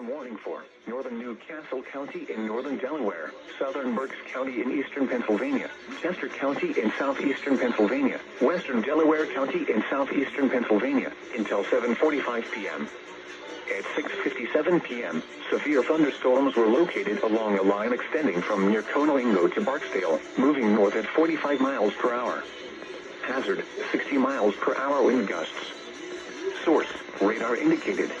warning for northern Newcastle County in northern Delaware, southern Berks County in eastern Pennsylvania, Chester County in southeastern Pennsylvania, western Delaware County in southeastern Pennsylvania, until 7:45 p.m. At 6:57 p.m., severe thunderstorms were located along a line extending from near Conelingo to Barksdale, moving north at 45 miles per hour. Hazard, 60 miles per hour wind gusts. Source, radar indicated.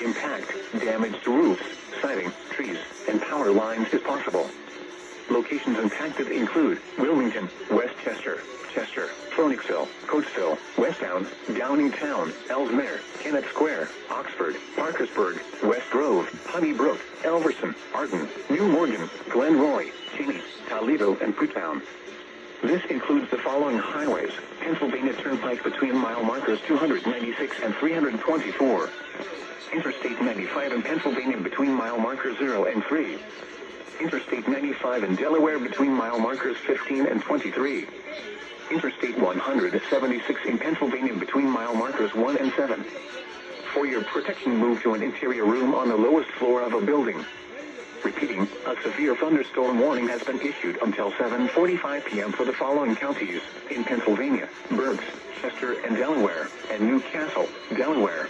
Impact, damage to roofs, siding, trees, and power lines is possible. Locations impacted include Wilmington, Westchester, Chester, Phoenixville, Coatesville, Westtown, Downingtown, Ellesmere, Kennett Square, Oxford, Parkersburg, West Grove, Honeybrook, Elverson, Arden, New Morgan, Glenroy, Cheney, Toledo, and Putown. This includes the following highways: Pennsylvania Turnpike between mile markers 296 and 324. Interstate 95 in Pennsylvania between mile markers 0 and 3. Interstate 95 in Delaware between mile markers 15 and 23. Interstate 176 in Pennsylvania between mile markers 1 and 7. For your protection, move to an interior room on the lowest floor of a building. Repeating, a severe thunderstorm warning has been issued until 7:45 p.m. for the following counties in Pennsylvania: Berks, Chester, and Delaware, and Newcastle, Delaware.